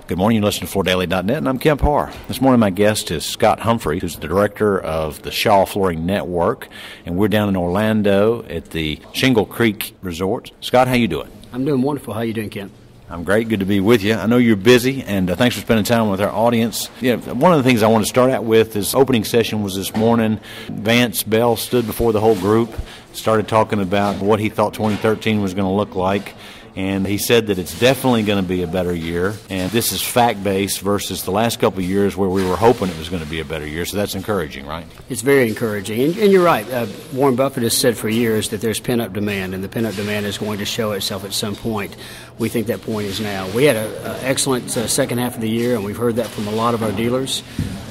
Good morning. You're listening to FloorDaily.net, and I'm Kemp Harr. This morning my guest is Scott Humphrey, who's the director of the Shaw Flooring Network, and we're down in Orlando at the Shingle Creek Resort. Scott, how you doing? I'm doing wonderful. How you doing, Kemp? I'm great. Good to be with you. I know you're busy, and thanks for spending time with our audience. Yeah, one of the things I want to start out with is opening session was this morning. Vance Bell stood before the whole group, started talking about what he thought 2013 was going to look like. And he said that it's definitely going to be a better year. And this is fact-based versus the last couple of years where we were hoping it was going to be a better year. So that's encouraging, right? It's very encouraging. And you're right. Warren Buffett has said for years that there's pent-up demand, and the pent-up demand is going to show itself at some point. We think that point is now. We had an excellent second half of the year, and we've heard that from a lot of our dealers.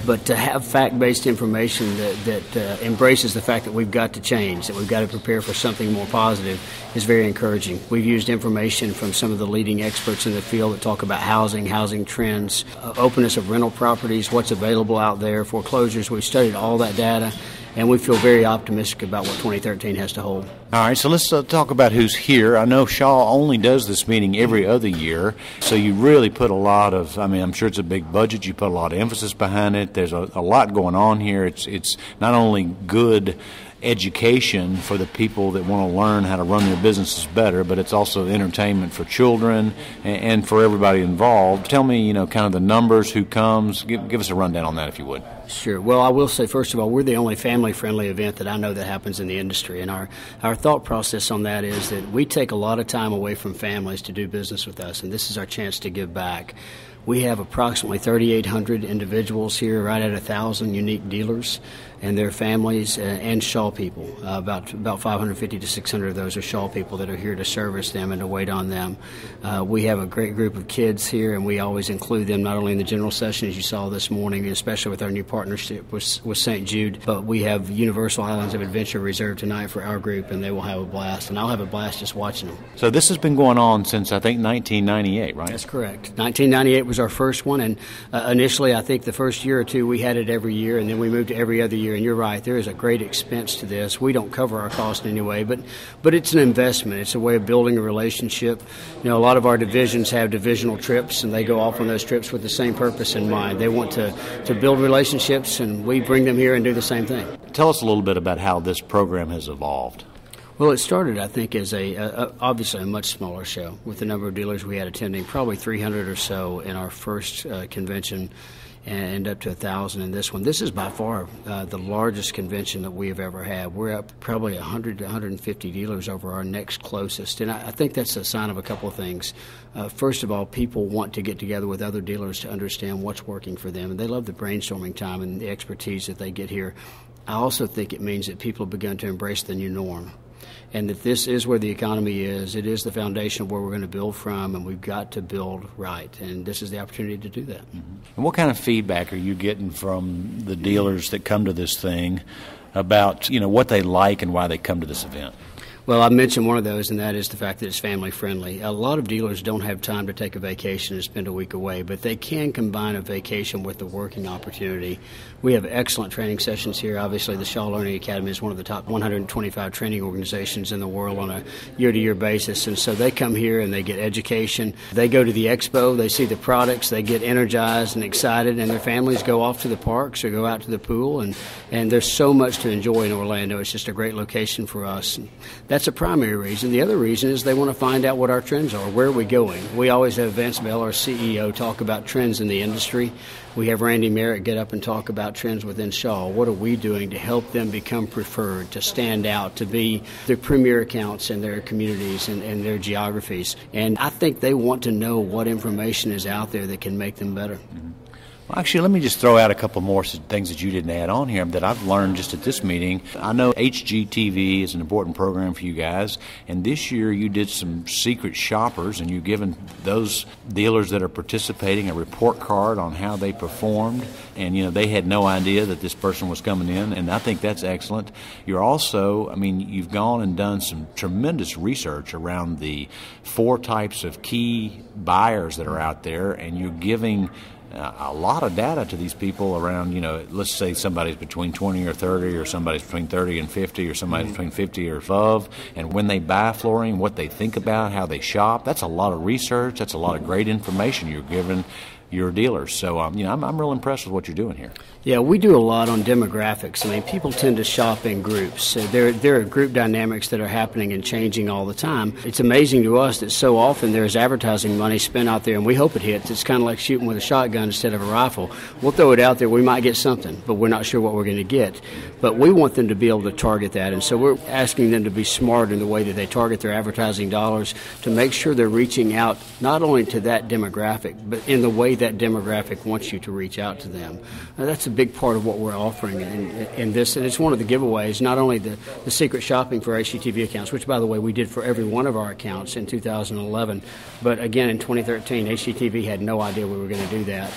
But to have fact-based information that embraces the fact that we've got to change, that we've got to prepare for something more positive, is very encouraging. We've used information from some of the leading experts in the field that talk about housing trends, openness of rental properties, what's available out there, foreclosures. We've studied all that data, and we feel very optimistic about what 2013 has to hold. All right, so let's talk about who's here. I know Shaw only does this meeting every other year, so you really put a lot of, I'm sure it's a big budget. You put a lot of emphasis behind it. There's a lot going on here. It's not only good education for the people that want to learn how to run their businesses better, but it's also entertainment for children and for everybody involved. Tell me, kind of the numbers, who comes. Give us a rundown on that, if you would. Sure. Well, I will say, first of all, we're the only family-friendly event that I know that happens in the industry. And our thought process on that is that we take a lot of time away from families to do business with us, and this is our chance to give back. We have approximately 3,800 individuals here, right at 1,000 unique dealers and their families and Shaw people. About 550 to 600 of those are Shaw people that are here to service them and to wait on them. We have a great group of kids here, and we always include them not only in the general session, as you saw this morning, especially with our new partnership with St. Jude, but we have Universal Islands of Adventure reserved tonight for our group, and they will have a blast. And I'll have a blast just watching them. So this has been going on since, I think, 1998, right? That's correct. 1998 was our first one, and initially I think the first year or two we had it every year, and then we moved to every other year. And you're right, there is a great expense to this. We don't cover our cost anyway, but it's an investment. It's a way of building a relationship. A lot of our divisions have divisional trips, and they go off on those trips with the same purpose in mind. They want to build relationships, and we bring them here and do the same thing. Tell us a little bit about how this program has evolved. Well, it started, I think, as obviously a much smaller show with the number of dealers we had attending, probably 300 or so in our first convention, and up to 1,000 in this one. This is by far the largest convention that we have ever had. We're up probably 100 to 150 dealers over our next closest, and I think that's a sign of a couple of things. First of all, people want to get together with other dealers to understand what's working for them, and they love the brainstorming time and the expertise that they get here. I also think it means that people have begun to embrace the new norm, and that this is where the economy is. It is the foundation of where we're going to build from, and we've got to build right, and this is the opportunity to do that. Mm-hmm. And what kind of feedback are you getting from the dealers that come to this thing about, what they like and why they come to this event? Well, I mentioned one of those, and that is the fact that it's family-friendly. A lot of dealers don't have time to take a vacation and spend a week away, but they can combine a vacation with a working opportunity. We have excellent training sessions here. Obviously, the Shaw Learning Academy is one of the top 125 training organizations in the world on a year-to-year basis, and so they come here and they get education. They go to the expo, they see the products, they get energized and excited, and their families go off to the parks or go out to the pool, and there's so much to enjoy in Orlando. It's just a great location for us. That's a primary reason. The other reason is they want to find out what our trends are. Where are we going? We always have Vance Bell, our CEO, talk about trends in the industry. We have Randy Merritt get up and talk about trends within Shaw. What are we doing to help them become preferred, to stand out, to be the premier accounts in their communities and their geographies? And I think they want to know what information is out there that can make them better. Mm-hmm. Well, actually, let me just throw out a couple more things that you didn't add on here that I've learned just at this meeting. I know HGTV is an important program for you guys, and this year you did some secret shoppers, and you've given those dealers that are participating a report card on how they performed, and they had no idea that this person was coming in, and I think that's excellent. You're also, you've gone and done some tremendous research around the 4 types of key buyers that are out there, and you're giving a lot of data to these people around, let's say somebody's between 20 or 30, or somebody's between 30 and 50, or somebody's between 50 or above, and when they buy flooring, what they think about, how they shop. That's a lot of research. That's a lot of great information you're giving. your dealers. So, I'm real impressed with what you're doing here. Yeah, we do a lot on demographics. I mean, people tend to shop in groups. So there are group dynamics that are happening and changing all the time. It's amazing to us that so often there's advertising money spent out there, and we hope it hits. It's kind of like shooting with a shotgun instead of a rifle. We'll throw it out there. We might get something, but we're not sure what we're going to get. But we want them to be able to target that, and so we're asking them to be smart in the way that they target their advertising dollars to make sure they're reaching out not only to that demographic, but in the way that demographic wants you to reach out to them. Now, that's a big part of what we're offering in this, and it's one of the giveaways, not only the secret shopping for HGTV accounts, which, by the way, we did for every one of our accounts in 2011, but again in 2013, HGTV had no idea we were going to do that.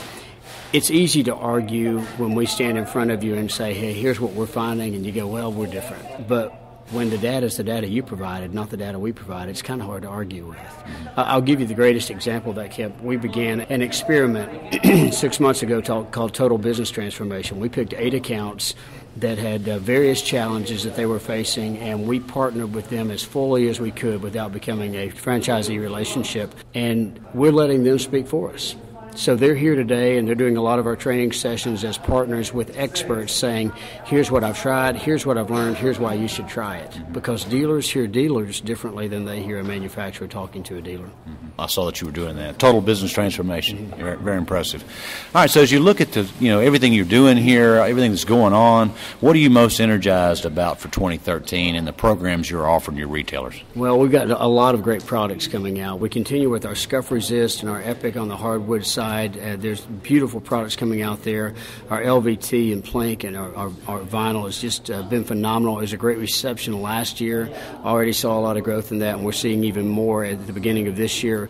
It's easy to argue when we stand in front of you and say, hey, here's what we're finding, and you go, well, we're different. But when the data is the data you provided, not the data we provide, it's kind of hard to argue with. I'll give you the greatest example of that, Kemp. We began an experiment 6 months ago called Total Business Transformation. We picked 8 accounts that had various challenges that they were facing, and we partnered with them as fully as we could without becoming a franchisee relationship, and we're letting them speak for us. So they're here today, and they're doing a lot of our training sessions as partners with experts saying, here's what I've tried, here's what I've learned, here's why you should try it. Because dealers hear dealers differently than they hear a manufacturer talking to a dealer. I saw that you were doing that. Total business transformation. Very, very impressive. All right, so as you look at everything you're doing here, everything that's going on, what are you most energized about for 2013 and the programs you're offering your retailers? Well, we've got a lot of great products coming out. We continue with our Scuff Resist and our Epic on the hardwood side. There's beautiful products coming out there. Our LVT and plank and our vinyl has just been phenomenal. It was a great reception last year. Already saw a lot of growth in that, and we're seeing even more at the beginning of this year.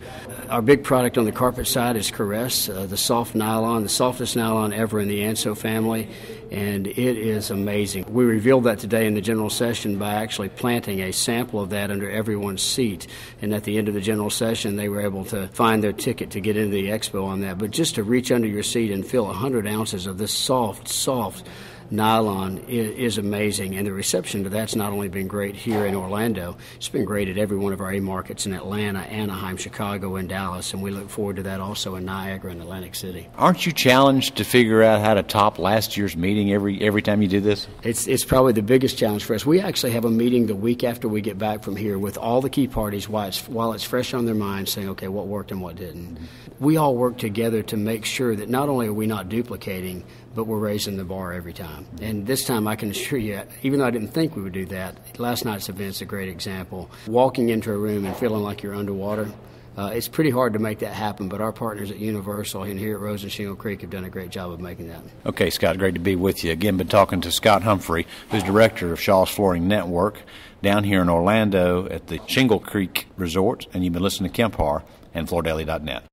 Our big product on the carpet side is Caress, the soft nylon, the softest nylon ever in the Anso family, and it is amazing. We revealed that today in the general session by actually planting a sample of that under everyone's seat, and at the end of the general session they were able to find their ticket to get into the expo on that. But just to reach under your seat and feel 100 ounces of this soft nylon is amazing, and the reception to that's not only been great here in Orlando, it's been great at every one of our A markets in Atlanta, Anaheim, Chicago, and Dallas, and we look forward to that also in Niagara and Atlantic City. Aren't you challenged to figure out how to top last year's meeting every time you do this? It's probably the biggest challenge for us. We actually have a meeting the week after we get back from here with all the key parties while it's fresh on their minds, saying, okay, what worked and what didn't. We all work together to make sure that not only are we not duplicating, but we're raising the bar every time. And this time I can assure you, even though I didn't think we would do that, last night's event's a great example. Walking into a room and feeling like you're underwater, it's pretty hard to make that happen, but our partners at Universal and here at Rosen Shingle Creek have done a great job of making that. Okay, Scott, great to be with you. Again, been talking to Scott Humphrey, who's director of Shaw's Flooring Network down here in Orlando at the Shingle Creek Resort, and you've been listening to Kemp Harr and FloorDaily.net.